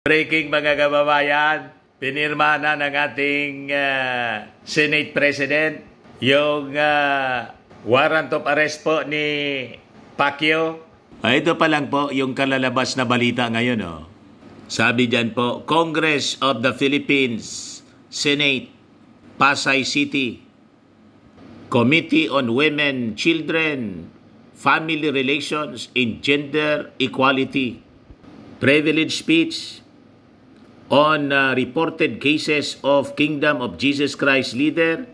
Breaking mga kababayan, pinirma na ng ating Senate President yung warrant of arrest po ni Pacquiao. Ito pa lang po yung kalalabas na balita ngayon. Sabi dyan po, Congress of the Philippines, Senate, Pasay City, Committee on Women, Children, Family Relations, and Gender Equality, privilege speech on reported cases of Kingdom of Jesus Christ leader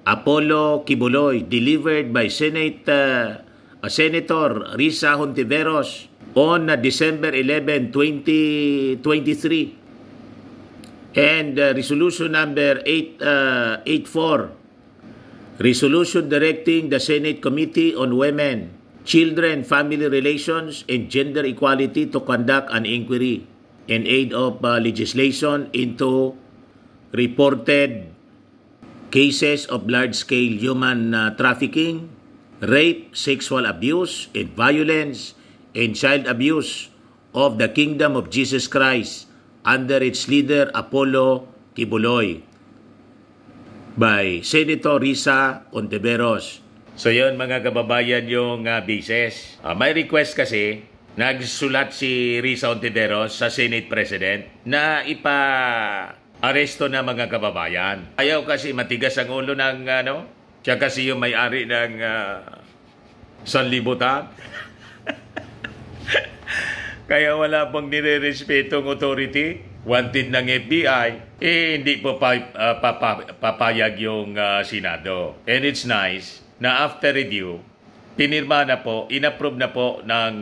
Apollo Kibuloy delivered by Senator Risa Hontiveros on December 11, 2023. And resolution number 884, resolution directing the Senate Committee on Women, Children, Family Relations, and Gender Equality to conduct an inquiry in aid of legislation into reported cases of large-scale human trafficking, rape, sexual abuse, and violence, and child abuse of the Kingdom of Jesus Christ under its leader Apollo Kibuloy by Senator Risa Hontiveros. So yun mga kababayan yung basis. May request kasi, nagsulat si Risa Hontiveros sa Senate President na ipa-aresto na mga kababayan. Ayaw kasi matigas ang ulo ng siya kasi yung may-ari ng sanlibutan. Kaya wala pong nire-respetong authority, wanted ng FBI, hindi po papayag yung Senado. And it's nice na after review, pinirma na po, inapprove na po ng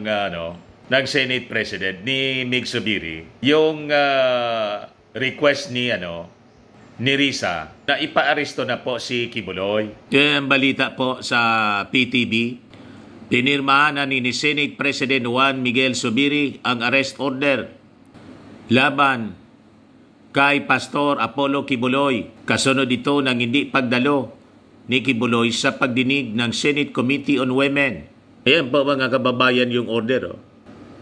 Senate President ni Mig Zubiri yung request ni Risa na ipa-aresto na po si Kibuloy. Yung balita po sa PTV, pinirmahan na ni Senate President Juan Miguel Zubiri ang arrest order laban kay Pastor Apollo Kibuloy. Kasunod ito ng hindi pagdalo ni Kibuloy sa pagdinig ng Senate Committee on Women. Ayan po mga kababayan yung order.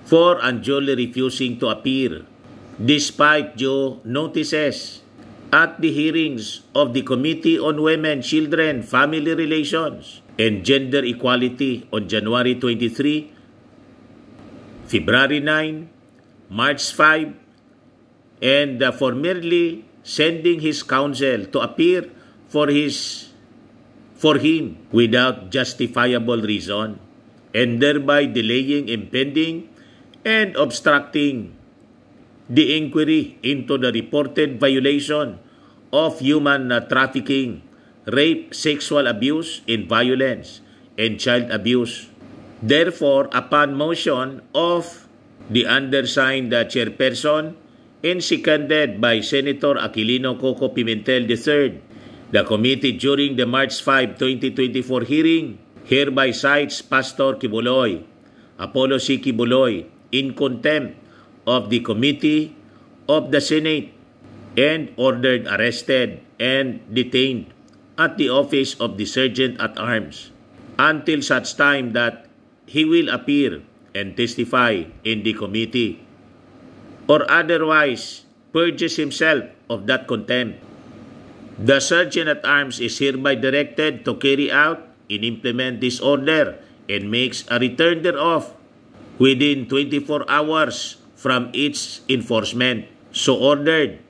For unduly refusing to appear despite due notices at the hearings of the Committee on Women, Children, Family Relations, and Gender Equality on January 23, February 9, March 5, and for merely sending his counsel to appear for him without justifiable reason, and thereby delaying, impeding, and obstructing the inquiry into the reported violation of human trafficking, rape, sexual abuse, and violence, and child abuse. Therefore, upon motion of the undersigned chairperson and seconded by Senator Aquilino Coco Pimentel III, the committee during the March 5, 2024 hearing hereby cites Pastor Kibuloy, Apollo C. Kibuloy, in contempt of the Committee of the Senate and ordered arrested and detained at the office of the Sergeant at Arms until such time that he will appear and testify in the committee or otherwise purges himself of that contempt. The Sergeant at Arms is hereby directed to carry out and implement this order and makes a return thereof within 24 hours from its enforcement. So ordered,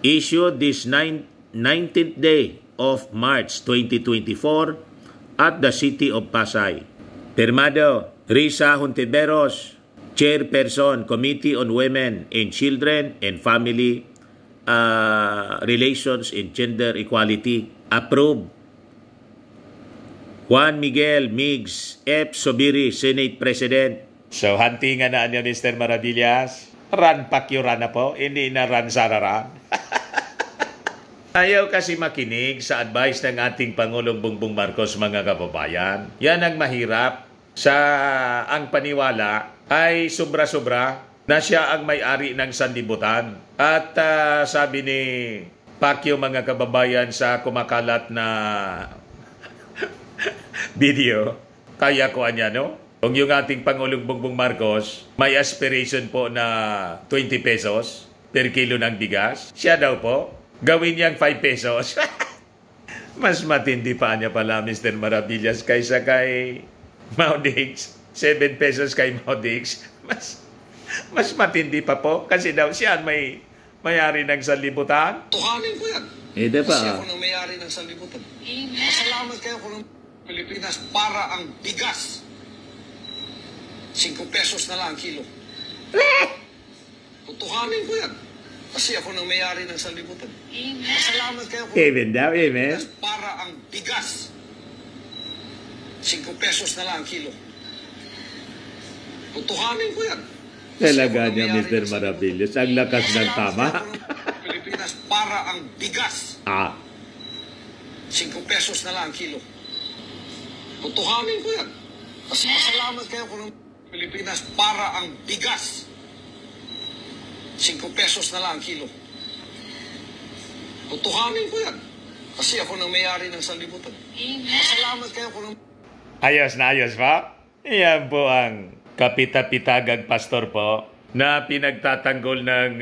issued this 19th day of March 2024 at the city of Pasay. Firmado, Risa Hontiveros, Chairperson, Committee on Women and Children and Family Relations and Gender Equality. Approved. Juan Miguel Migs F. Zubiri, Senate President. So, hantingan na niyo, Mr. Maravillas. Run Pacquiao na po, hindi na run Sararan. Ayaw kasi makinig sa advice ng ating Pangulong Bongbong Marcos, mga kababayan. Yan ang mahirap. Ang paniwala ay sobra-sobra na siya ang may-ari ng sanlibutan. At sabi ni Pacquiao, mga kababayan, sa kumakalat na video, kaya ko anya, Kung yung ating Pangulong Bongbong Marcos may aspiration po na 20 pesos, per kilo ng bigas. Siya daw po, gawin niyang 5 pesos. Mas matindi pa niya pala, Mr. Maravillas, kaysa kay Maudix. 7 pesos kay Maudix. Mas matindi pa po. Kasi daw siya may mayari ng sanlibutan. Tuhanin ko yan. Pa. Kasi ako nang mayari ng sanlibutan. Masalamat kayo ko ng Pilipinas para ang bigas. 5 pesos na lang ang kilo. Tutuhanin ko yan. Kasi ako nang mayari ng sanlibutan. Masalamat kayo ko Amen daw, amen. para ang bigas. 5 pesos na lang ang kilo. Tutuhanin ko yan. Talaga niya, Mr. Maravillas. Ang lakas ng tama. Pilipinas para ang bigas. 5 pesos na lang ang kilo. Tutuhanin ko yan. Kasi masalamat kayo ko ng Pilipinas para ang bigas. 5 pesos na lang ang kilo. Tutuhanin ko yan. Kasi ako nang mayari ng sanlibutan. Masalamat kayo ko ng... Ayos na ayos pa. Iyan po ang kapita-pitagag pastor po na pinagtatanggol ng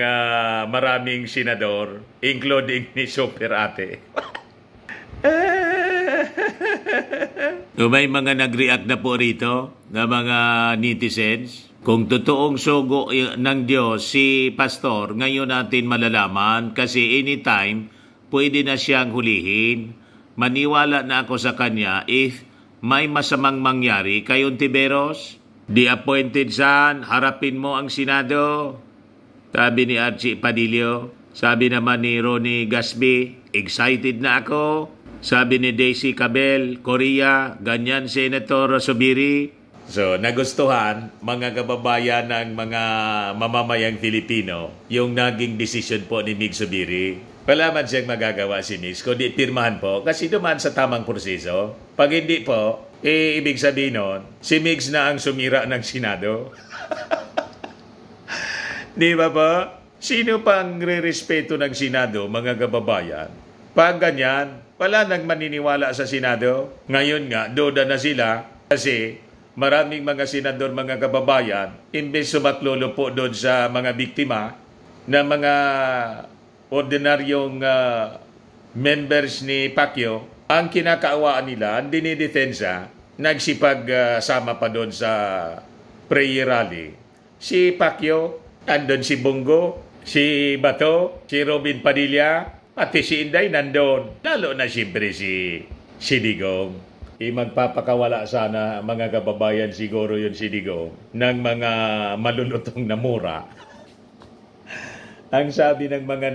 maraming senador, including ni Super Ate. May mga nag-react na po rito na mga netizens. Kung totoong sugo ng Diyos si pastor, ngayon natin malalaman kasi anytime pwede na siyang hulihin. Maniwala na ako sa kanya if may masamang mangyari kay Ontiveros. The appointed son, harapin mo ang Senado. Sabi ni Archie Padillo. Sabi naman ni Ronnie Gasby, excited na ako. Sabi ni Daisy Cabel, Korea, ganyan Senator Subiri. So, nagustuhan mga kababayan ng mga mamamayang Filipino yung naging desisyon po ni Mig Subiri. Wala man siyang magagawa si Mig, kundi pirmahan po kasi dumaan sa tamang proseso. Pag hindi po, ibig sabihin nun, si Migs na ang sumira ng Senado. Di ba po? Sino pang re-respeto ng Senado, mga kababayan? Pag ganyan, wala nang maniniwala sa Senado. Ngayon nga, duda na sila kasi maraming mga senador, mga kababayan, imbes sumaklolo po doon sa mga biktima na mga ordinaryong members ni Pacquiao, ang kinakaawaan nila, ang dinidetensa, nagsipag-sama pa doon sa prayer rally. Si Pacquiao, andon si Bongo, si Bato, si Robin Padilla, pati si Inday nandun. Lalo na siyempre si Digong. Magpapakawala sana mga kababayan siguro yun si Digong ng mga malulutong na mura. Ang sabi ng mga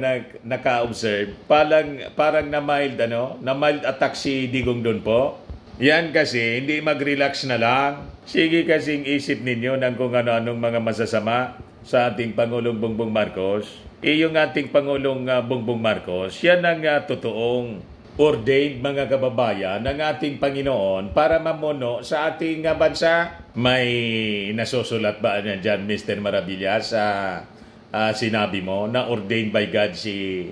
naka-observe, parang na mild attack si Digong doon po. Yan kasi, hindi mag-relax na lang. Sige kasing isip ninyo ng kung ano-anong mga masasama sa ating Pangulong Bongbong Marcos. Yung ating Pangulong Bongbong Marcos, yan ang totoong ordained mga kababayan ng ating Panginoon para mamuno sa ating bansa. May nasusulat ba niyan dyan, Mr. Maravillas, sinabi mo na ordained by God si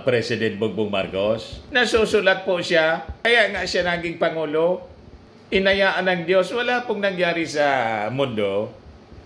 President Bongbong Marcos? Nasusulat po siya. Kaya nga siya naging Pangulo. Inayaan ng Diyos. Wala pong nangyari sa mundo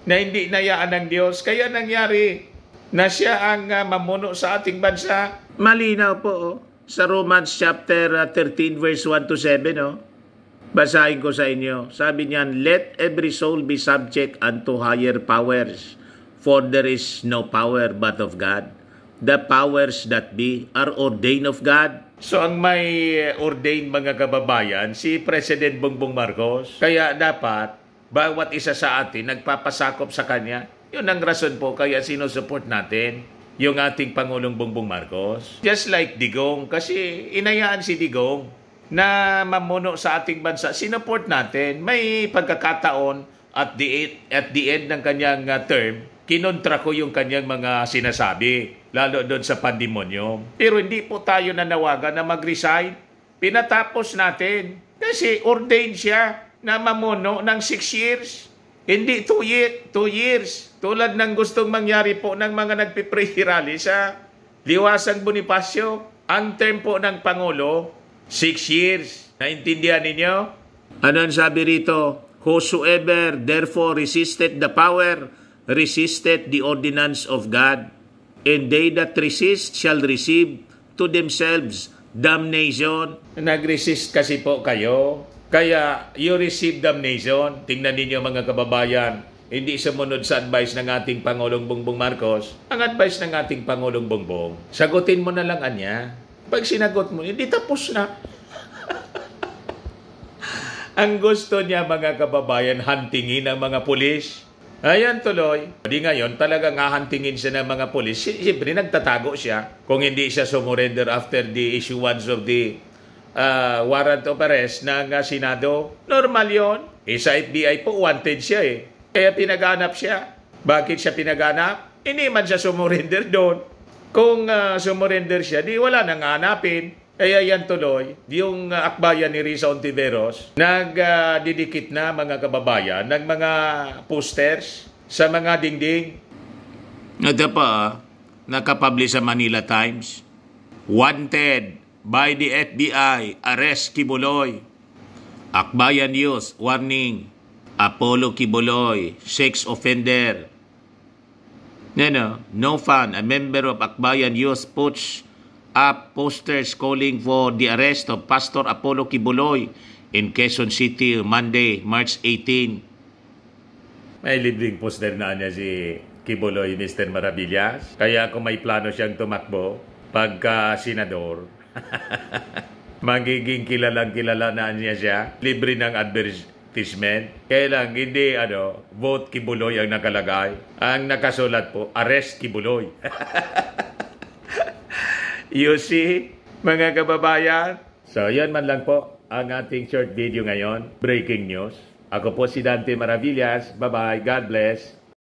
na hindi inayaan ng Diyos. Kaya nangyari na siya ang mamuno sa ating bansa. Malinaw po sa Romans chapter 13 verse 1 to 7. Basahin ko sa inyo. Sabi niyan, let every soul be subject unto higher powers. For there is no power but of God. The powers that be are ordained of God. So ang may ordained mga kababayan, si President Bongbong Marcos. Kaya dapat, bawat isa sa atin nagpapasakop sa kanya. Yun ang rason po kaya sinusupport natin yung ating Pangulong Bongbong Marcos. Just like Digong, kasi inayaan si Digong na mamuno sa ating bansa. Sinupport natin. May pagkakataon at the end ng kanyang term, kinontra ko yung kanyang mga sinasabi, lalo doon sa pandemonyo. Pero hindi po tayo nanawagan na mag-resign. Pinatapos natin kasi ordained siya na mamuno ng 6 years. Hindi 2 years. Tulad ng gustong mangyari po ng mga nagpipray rally sa Liwasang Bonifacio. Ang term po ng Pangulo, 6 years. Naintindihan ninyo? Ano ang sabi rito? Whosoever therefore resisted the power, resisted the ordinance of God. and they that resist shall receive to themselves damnation. Nag-resist kasi po kayo, kaya you receive damnation. Tingnan ninyo mga kababayan, hindi sumunod sa advice ng ating Pangulong Bongbong Marcos. Ang advice ng ating Pangulong Bongbong, sagutin mo na lang anya. Pag sinagot mo, hindi tapos na. Ang gusto niya mga kababayan, huntingin ang mga pulis. Ayan tuloy. Di ngayon, talagang hahantingin siya ng mga pulis. Siyempre, nagtatago siya. Kung hindi siya sumurrender after the issuance of the warrant of arrest ng Senado, normal yon. Sa FBI po, wanted siya eh. Kaya pinaghanap siya. Bakit siya pinaghanap? Hindi man siya sumurrender doon. Kung sumurrender siya, di wala nang hanapin. Kaya yan tuloy, yung akbayan ni Risa Ontiveros, nagdidikit na mga kababayan ng mga posters sa mga dingding. Ito pa, nakapublish sa Manila Times. Wanted by the FBI, arrest Kibuloy. Akbayan News, warning, Apollo Kibuloy, sex offender. No fan, a member of Akbayan News puts up posters calling for the arrest of Pastor Apollo Kibuloy in Quezon City Monday, March 18. May libreng poster na niya si Kibuloy, Mr. Maravillas. Kaya kung may plano siyang tumakbo pagka senador, magiging kilala na niya siya. Libre ng advertisement. Kaya lang, hindi vote Kibuloy ang nakalagay. Ang nakasulat po, arrest Kibuloy. You see, mga kababayan? So, yan man lang po ang ating short video ngayon. Breaking news. Ako po si Dante Maravillas. Bye-bye. God bless.